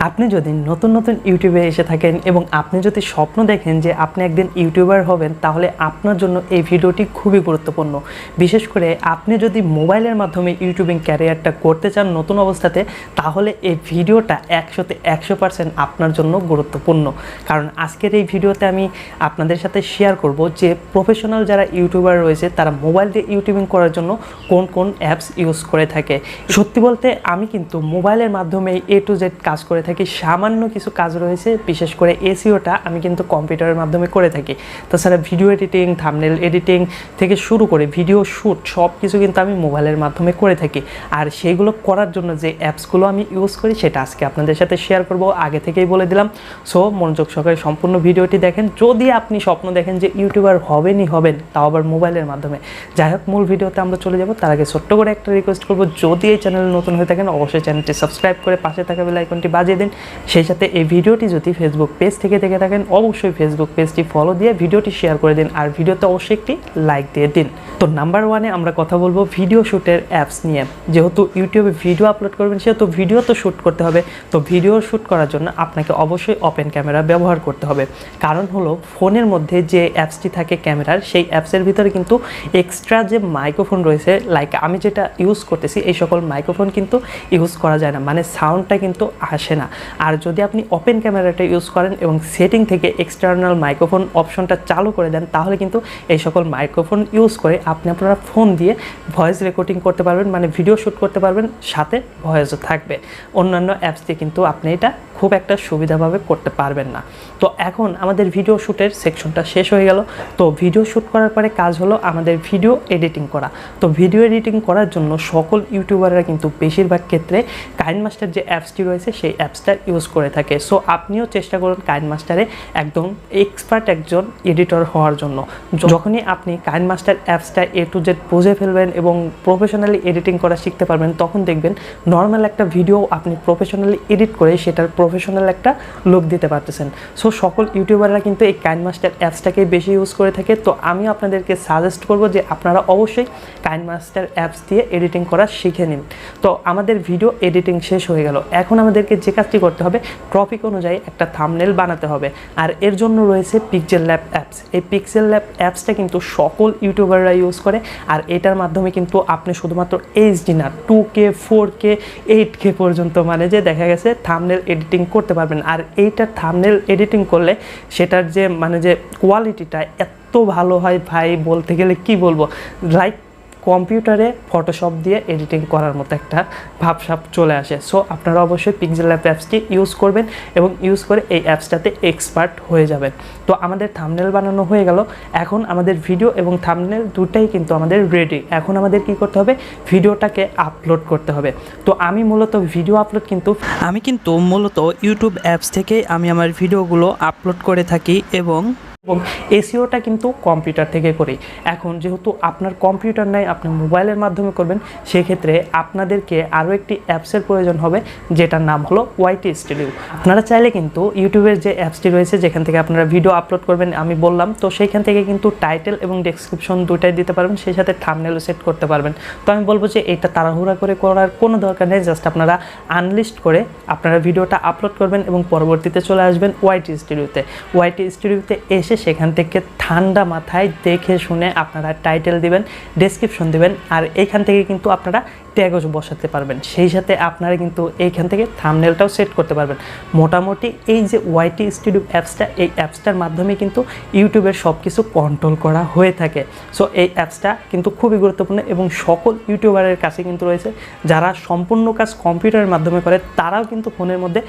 আপনি যদি নতুন নতুন ইউটিউবে এসে থাকেন এবং আপনি যদি স্বপ্ন দেখেন যে আপনি একদিন ইউটিউবার হবেন, তাহলে আপনার জন্য এই ভিডিওটি খুবই গুরুত্বপূর্ণ। বিশেষ করে আপনি যদি মোবাইলের মাধ্যমে ইউটিউবিং ক্যারিয়ারটা করতে চান নতুন অবস্থাতে, তাহলে এই ভিডিওটা 100% আপনার জন্য গুরুত্বপূর্ণ। কারণ আজকের এই ভিডিওতে আমি আপনাদের সাথে শেয়ার করব যে প্রফেশনাল যারা ইউটিউবার রয়েছে তারা মোবাইল দিয়ে ইউটিউবিং করার জন্য কোন কোন অ্যাপস ইউজ করে থাকে। সত্যি বলতে আমি কিন্তু মোবাইলের মাধ্যমে A to Z কাজ করে থাকি। সামান্য কিছু কাজ রয়েছে, বিশেষ করে এসইওটা আমি কিন্তু কম্পিউটারের মাধ্যমে করে থাকি। তাছাড়া ভিডিও এডিটিং, থাম্বনেল এডিটিং থেকে শুরু করে ভিডিও শ্যুট সব কিছু কিন্তু আমি মোবাইলের মাধ্যমে করে থাকি। আর সেইগুলো করার জন্য যে অ্যাপসগুলো আমি ইউজ করি সেটা আজকে আপনাদের সাথে শেয়ার করব, আগে থেকেই বলে দিলাম। সো মনোযোগ সহকারে সম্পূর্ণ ভিডিওটি দেখেন। যদি আপনি স্বপ্ন দেখেন যে ইউটিউবার হবেন, তাও আবার মোবাইলের মাধ্যমে। যাই হোক, মূল ভিডিওতে আমরা চলে যাব। তার আগে ছোট্ট করে একটা রিকোয়েস্ট করব, যদি এই চ্যানেলে নতুন হয়ে থাকেন অবশ্যই চ্যানেলটি সাবস্ক্রাইব করে পাশে থাকা বেল আইকনটি বাজিয়ে দিন। সেই সাথে এই ভিডিওটি যদি ফেসবুক পেজ থেকে দেখে থাকেন অবশ্যই ফেসবুক পেজটি ফলো দিয়ে ভিডিওটি শেয়ার করে দিন, আর ভিডিওতে অবশ্যই একটি লাইক দিয়ে দিন। তো নাম্বার 1-এ আমরা কথা বলবো ভিডিও শ্যুটের অ্যাপস নিয়ে। যেহেতু ইউটিউবে ভিডিও আপলোড করবেন সেহেতু ভিডিও তো শ্যুট করতে হবে। তো ভিডিও শ্যুট করার জন্য আপনাকে অবশ্যই ওপেন ক্যামেরা ব্যবহার করতে হবে। কারণ হলো ফোনের মধ্যে যে অ্যাপসটি থাকে ক্যামেরার, সেই অ্যাপসের ভিতরে কিন্তু এক্সট্রা যে মাইক্রোফোন রয়েছে, লাইক আমি যেটা ইউজ করতেছি এই সকল মাইক্রোফোন কিন্তু ইউজ করা যায় না, মানে সাউন্ডটা কিন্তু আসে না। আর যদি আপনি ওপেন ক্যামেরাটা ইউজ করেন এবং সেটিং থেকে এক্সটার্নাল মাইক্রোফোন অপশনটা চালু করে দেন, তাহলে কিন্তু এই সকল মাইক্রোফোন ইউজ করে আপনি আপনারা ফোন দিয়ে ভয়েস রেকর্ডিং করতে পারবেন, মানে ভিডিও শ্যুট করতে পারবেন, সাথে ভয়েসও থাকবে। অন্যান্য অ্যাপস দিয়ে কিন্তু আপনি এটা খুব একটা সুবিধাভাবে করতে পারবেন না। তো এখন আমাদের ভিডিও শ্যুটের সেকশনটা শেষ হয়ে গেল। তো ভিডিও শ্যুট করার পরে কাজ হলো আমাদের ভিডিও এডিটিং করা। তো ভিডিও এডিটিং করার জন্য সকল ইউটিউবাররা কিন্তু বেশিরভাগ ক্ষেত্রে কাইনমাস্টার যে অ্যাপসটি রয়েছে সেই অ্যাপসটা ইউজ করে থাকে। সো আপনিও চেষ্টা করুন কাইনমাস্টারে একদম এক্সপার্ট একজন এডিটর হওয়ার জন্য। যখনই আপনি কাইনমাস্টার অ্যাপসটা A to Z বুঝে ফেলবেন এবং প্রফেশনালি এডিটিং করা শিখতে পারবেন, তখন দেখবেন নর্মাল একটা ভিডিও আপনি প্রফেশনালি এডিট করে সেটার প্রফেশনাল একটা লুক দিতে পারতেছেন। সো সকল ইউটিউবাররা কিন্তু এই কাইনমাস্টার অ্যাপসটাকে বেশি ইউজ করে থাকে। তো আমি আপনাদেরকে সাজেস্ট করব যে আপনারা অবশ্যই কাইনমাস্টার অ্যাপস দিয়ে এডিটিং করা শিখে নিন। তো আমাদের ভিডিও এডিটিং শেষ হয়ে গেল। এখন আমাদেরকে যে কাজটি করতে হবে, টপিক অনুযায়ী একটা থাম্বনেল বানাতে হবে। আর এর জন্য রয়েছে পিক্সেল ল্যাব অ্যাপস। এই পিক্সেল ল্যাব অ্যাপসটা কিন্তু সকল ইউটিউবাররা ইউজ করে। আর এটার মাধ্যমে কিন্তু আপনি শুধুমাত্র HD না, 2K, 4K, 8K পর্যন্ত, মানে যে দেখা গেছে থাম্বনেল এডিটিং করতে পারবেন। আর এইটার থাম্বনেল এডিটিং করলে সেটার যে মানে যে কোয়ালিটিটা এত ভালো হয় ভাই, বলতে গেলে কি বলবো, লাইক কম্পিউটারে ফটোশপ দিয়ে এডিটিং করার মতো একটা ভাবসাব চলে আসে। সো আপনারা অবশ্যই পিক্সেল ল্যাব অ্যাপসটি ইউজ করবেন এবং ইউজ করে এই অ্যাপসটাতে এক্সপার্ট হয়ে যাবেন। তো আমাদের থাম্বনেল বানানো হয়ে গেল। এখন আমাদের ভিডিও এবং থাম্বনেল দুটাই কিন্তু আমাদের রেডি। এখন আমাদের কি করতে হবে, ভিডিওটাকে আপলোড করতে হবে। তো আমি মূলত ইউটিউব অ্যাপস থেকে আমি আমার ভিডিওগুলো আপলোড করে থাকি এবং এসইওটা কিন্তু কম্পিউটার থেকে করি। এখন যেহেতু আপনার কম্পিউটার নাই, আপনি মোবাইলের মাধ্যমে করবেন, সেক্ষেত্রে আপনাদেরকে আরও একটি অ্যাপসের প্রয়োজন হবে, যেটার নাম হলো YT স্টুডিও। আপনারা চাইলে কিন্তু ইউটিউবের যে অ্যাপসটি রয়েছে যেখান থেকে আপনারা ভিডিও আপলোড করবেন আমি বললাম, তো সেইখান থেকে কিন্তু টাইটেল এবং ডেসক্রিপশন দুটাই দিতে পারবেন, সেই সাথে থাম্বনেলও সেট করতে পারবেন। তো আমি বলবো যে এটা তাড়াহুড়া করে করার কোনো দরকার নেই। জাস্ট আপনারা আনলিস্ট করে আপনারা ভিডিওটা আপলোড করবেন এবং পরবর্তীতে চলে আসবেন YT স্টুডিওতে। YT স্টুডিওতে এসে সেখান থেকে ঠান্ডা মাথায় দেখে শুনে আপনারা টাইটেল দিবেন, ডেসক্রিপশন দিবেন, আর এইখান থেকে কিন্তু আপনারা ট্যাগও বসাতে পারবেন। সেই সাথে আপনারা কিন্তু এইখান থেকে থাম্বনেলটাও সেট করতে পারবেন। মোটামুটি এই যে YT স্টুডিও অ্যাপসটা, এই অ্যাপসটার মাধ্যমে কিন্তু ইউটিউবের সব কিছু কন্ট্রোল করা হয়ে থাকে। সো এই অ্যাপসটা কিন্তু খুবই গুরুত্বপূর্ণ এবং সকল ইউটিউবারের কাছে কিন্তু রয়েছে। যারা সম্পূর্ণ কাজ কম্পিউটারের মাধ্যমে করে তারাও কিন্তু ফোনের মধ্যে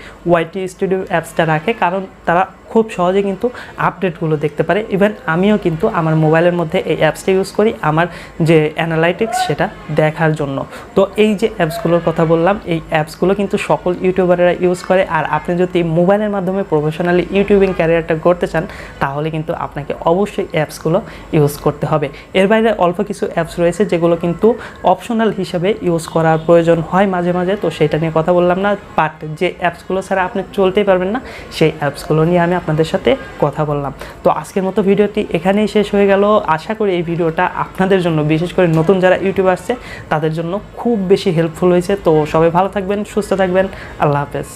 YT স্টুডিও অ্যাপসটা রাখে, কারণ তারা খুব সহজে কিন্তু আপডেটগুলো দেখতে পারে। ইভেন আমিও কিন্তু আমার মোবাইলের মধ্যে এই অ্যাপসটা ইউজ করি আমার যে অ্যানালাইটিক্স সেটা দেখার জন্য। তো এই যে অ্যাপসগুলোর কথা বললাম, এই অ্যাপসগুলো কিন্তু সকল ইউটিউবাররা ইউজ করে। আর আপনি যদি মোবাইলের মাধ্যমে প্রফেশনালি ইউটিউবিং ক্যারিয়ারটা করতে চান, তাহলে কিন্তু আপনাকে অবশ্যই অ্যাপসগুলো ইউজ করতে হবে। এর বাইরে অল্প কিছু অ্যাপস রয়েছে যেগুলো কিন্তু অপশনাল হিসেবে ইউজ করার প্রয়োজন হয় মাঝে মাঝে, তো সেটা নিয়ে কথা বললাম না। বাট যে অ্যাপসগুলো ছাড়া আপনি চলতেই পারবেন না, সেই অ্যাপসগুলো নিয়ে আমি আপনাদের সাথে কথা বললাম। তো আজকের মতো ভিডিওটি এখানেই শেষ হয়ে গেল। আশা করি এই ভিডিওটা আপনাদের জন্য, বিশেষ করে নতুন যারা ইউটিউব আসছে তাদের জন্য খুব বেশি হেল্পফুল হয়েছে। তো সবাই ভালো থাকবেন, সুস্থ থাকবেন, আল্লাহ হাফেজ।